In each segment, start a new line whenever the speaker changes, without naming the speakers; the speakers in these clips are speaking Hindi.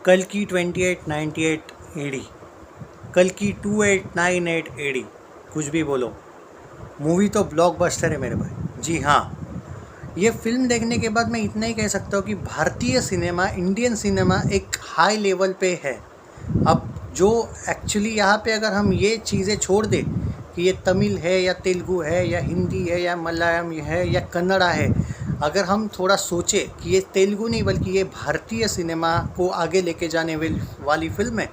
कल की 2898 एडी, कल की 2898 एडी, कुछ भी बोलो, मूवी तो ब्लॉकबस्टर है मेरे भाई। जी हाँ, ये फिल्म देखने के बाद मैं इतना ही कह सकता हूँ कि भारतीय सिनेमा, इंडियन सिनेमा एक हाई लेवल पे है। अब जो एक्चुअली यहाँ पे अगर हम ये चीज़ें छोड़ दें कि ये तमिल है या तेलुगु है या हिंदी है या मलयालम है या कन्नड़ा है, अगर हम थोड़ा सोचें कि ये तेलुगु नहीं बल्कि ये भारतीय सिनेमा को आगे लेके जाने वाली फिल्म है,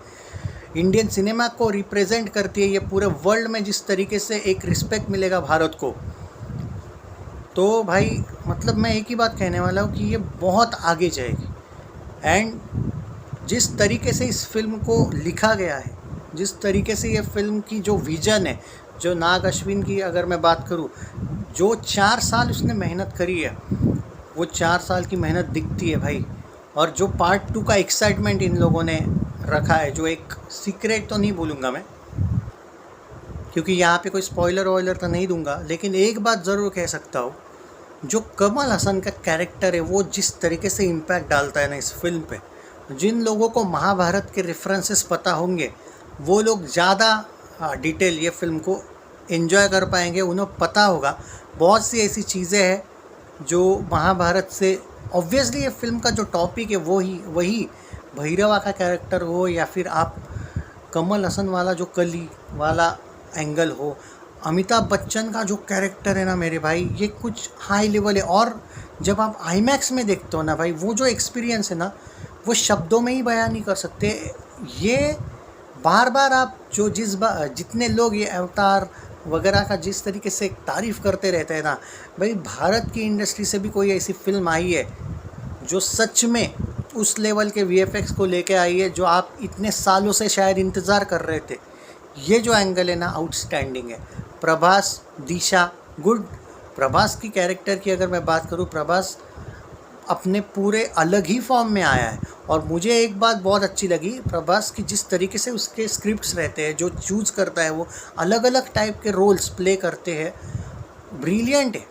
इंडियन सिनेमा को रिप्रेजेंट करती है ये पूरे वर्ल्ड में, जिस तरीके से एक रिस्पेक्ट मिलेगा भारत को, तो भाई मतलब मैं एक ही बात कहने वाला हूँ कि ये बहुत आगे जाएगी। एंड जिस तरीके से इस फिल्म को लिखा गया है, जिस तरीके से ये फिल्म की जो विज़न है, जो नाग अश्विन की अगर मैं बात करूँ, जो 4 साल उसने मेहनत करी है, वो 4 साल की मेहनत दिखती है भाई। और जो पार्ट 2 का एक्साइटमेंट इन लोगों ने रखा है, जो एक सीक्रेट तो नहीं बोलूँगा मैं, क्योंकि यहाँ पे कोई स्पॉइलर वॉइलर तो नहीं दूंगा, लेकिन एक बात ज़रूर कह सकता हूँ, जो कमल हसन का कैरेक्टर है वो जिस तरीके से इम्पैक्ट डालता है ना इस फिल्म पे, जिन लोगों को महाभारत के रेफरेंसेस पता होंगे वो लोग ज़्यादा डिटेल ये फिल्म को एंजॉय कर पाएंगे। उन्हें पता होगा बहुत सी ऐसी चीज़ें हैं जो महाभारत से, ऑब्वियसली ये फिल्म का जो टॉपिक है वही भैरवा का कैरेक्टर हो या फिर आप कमल हसन वाला जो कली वाला एंगल हो, अमिताभ बच्चन का जो कैरेक्टर है ना मेरे भाई, ये कुछ हाई लेवल है। और जब आप आईमैक्स में देखते हो ना भाई, वो जो एक्सपीरियंस है ना, वो शब्दों में ही बयान नहीं कर सकते। ये बार बार आप जो जितने लोग ये अवतार वगैरह का जिस तरीके से तारीफ़ करते रहते हैं ना भाई, भारत की इंडस्ट्री से भी कोई ऐसी फिल्म आई है जो सच में उस लेवल के वीएफएक्स को लेके आई है जो आप इतने सालों से शायद इंतज़ार कर रहे थे। ये जो एंगल है ना आउटस्टैंडिंग है। प्रभास, दिशा, गुड। प्रभास की कैरेक्टर की अगर मैं बात करूँ, प्रभास अपने पूरे अलग ही फॉर्म में आया है। और मुझे एक बात बहुत अच्छी लगी, प्रभास की जिस तरीके से उसके स्क्रिप्ट्स रहते हैं, जो चूज़ करता है, वो अलग अलग टाइप के रोल्स प्ले करते हैं, ब्रिलियंट है,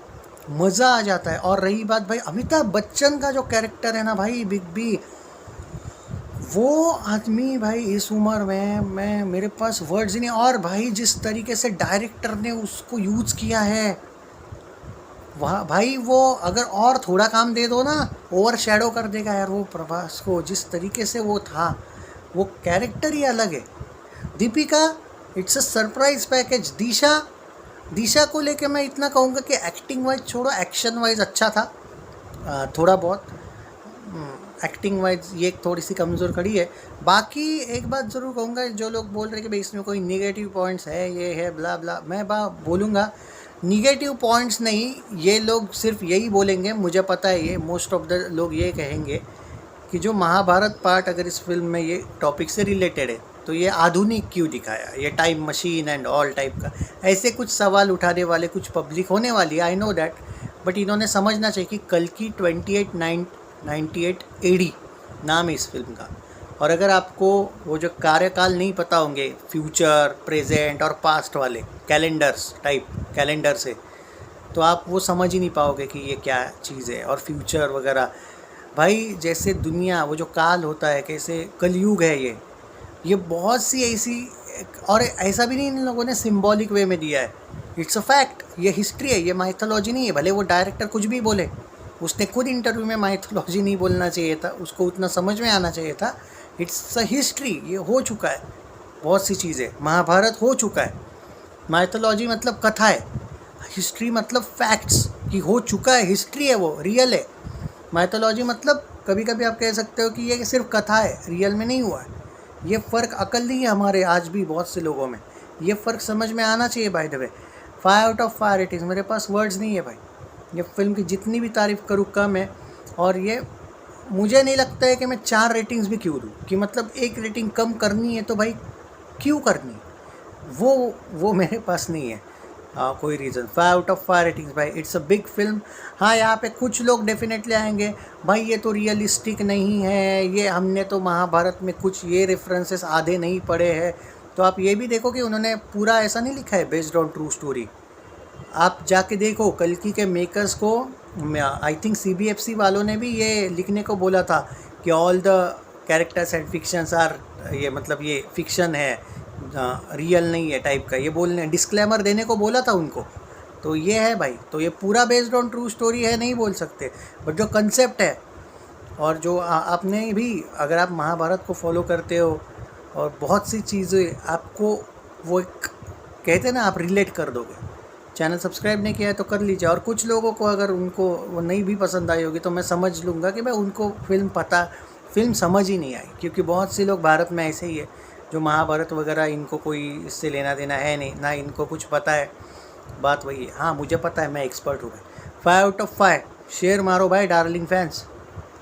मज़ा आ जाता है। और रही बात भाई अमिताभ बच्चन का जो कैरेक्टर है ना भाई, बिग बी, वो आदमी भाई इस उम्र में मैं मेरे पास वर्ड्स ही नहीं। और भाई जिस तरीके से डायरेक्टर ने उसको यूज़ किया है वहाँ भाई, वो अगर और थोड़ा काम दे दो ना, ओवर शैडो कर देगा यार वो प्रभास को। जिस तरीके से वो था, वो कैरेक्टर ही अलग है। Deepika, it's a surprise package. Disha को लेके मैं इतना कहूँगा कि एक्टिंग वाइज छोड़ो, एक्शन वाइज अच्छा था, थोड़ा बहुत एक्टिंग वाइज ये थोड़ी सी कमज़ोर खड़ी है। बाकी एक बात ज़रूर कहूँगा, जो लोग बोल रहे हैं कि भाई इसमें कोई निगेटिव पॉइंट्स है, ये है ब्ला ब्ला, मैं बोलूँगा निगेटिव पॉइंट्स नहीं, ये लोग सिर्फ यही बोलेंगे, मुझे पता है ये मोस्ट ऑफ द लोग ये कहेंगे कि जो महाभारत पार्ट अगर इस फिल्म में ये टॉपिक से रिलेटेड है तो ये आधुनिक क्यों दिखाया, ये time machine and all type का, ऐसे कुछ सवाल उठाने वाले कुछ पब्लिक होने वाली है, आई नो दैट। बट इन्होंने समझना चाहिए कि कल की 2898 एडी नाम है इस फिल्म का। और अगर आपको वो जो कार्यकाल नहीं पता होंगे, फ्यूचर, प्रेजेंट और पास्ट वाले कैलेंडर से, तो आप वो समझ ही नहीं पाओगे कि ये क्या चीज़ है। और फ्यूचर वगैरह भाई, जैसे दुनिया, वो जो काल होता है, कैसे कलयुग है ये बहुत सी ऐसी, और ऐसा भी नहीं इन लोगों ने सिंबॉलिक वे में दिया है, इट्स अ फैक्ट, ये हिस्ट्री है, ये माइथोलॉजी नहीं है। भले वो डायरेक्टर कुछ भी बोले, उसने खुद इंटरव्यू में माइथोलॉजी नहीं बोलना चाहिए था, उसको उतना समझ में आना चाहिए था। इट्स अ हिस्ट्री, ये हो चुका है, बहुत सी चीज़ें, महाभारत हो चुका है। माइथोलॉजी मतलब कथा है, हिस्ट्री मतलब फैक्ट्स कि हो चुका है, हिस्ट्री है, वो रियल है। माइथोलॉजी मतलब कभी कभी आप कह सकते हो कि ये सिर्फ कथा है, रियल में नहीं हुआ है। ये फ़र्क अकल नहीं है हमारे आज भी बहुत से लोगों में, ये फ़र्क समझ में आना चाहिए। By the way, 5 out of 5 ratings, मेरे पास वर्ड्स नहीं है भाई। ये फिल्म की जितनी भी तारीफ़ करूँ कम है। और ये मुझे नहीं लगता है कि मैं 4 रेटिंग्स भी क्यों दूँ, कि मतलब एक रेटिंग कम करनी है तो भाई क्यों करनी, वो मेरे पास नहीं है कोई रीज़न। 5 आउट ऑफ 5 रेटिंग्स भाई, इट्स अ बिग फिल्म। हाँ, यहाँ पे कुछ लोग डेफिनेटली आएंगे भाई ये तो रियलिस्टिक नहीं है, ये हमने तो महाभारत में कुछ ये रेफरेंसेस आधे नहीं पढ़े हैं। तो आप ये भी देखो कि उन्होंने पूरा ऐसा नहीं लिखा है बेस्ड ऑन ट्रू स्टोरी। आप जाके देखो, कल्कि के मेकर्स को आई थिंक CBFC वालों ने भी ये लिखने को बोला था कि all the characters and fictions are, ये मतलब ये फिक्शन है, रियल नहीं है टाइप का, ये बोलने डिस्क्लेमर देने को बोला था उनको। तो ये है भाई, तो ये पूरा बेस्ड ऑन ट्रू स्टोरी है नहीं बोल सकते, बट जो कंसेप्ट है और जो आपने भी, अगर आप महाभारत को फॉलो करते हो और बहुत सी चीज़ें आपको वो एक कहते हैं ना, आप रिलेट कर दोगे। चैनल सब्सक्राइब नहीं किया है तो कर लीजिए, और कुछ लोगों को अगर उनको वो नहीं भी पसंद आई होगी तो मैं समझ लूँगा कि भाई उनको फिल्म समझ ही नहीं आई, क्योंकि बहुत से लोग भारत में ऐसे ही है जो महाभारत वगैरह इनको कोई इससे लेना देना है नहीं, ना इनको कुछ पता है। बात वही है। हाँ मुझे पता है, मैं एक्सपर्ट हूँ भाई। 5 out of 5 शेयर मारो भाई डार्लिंग फैंस।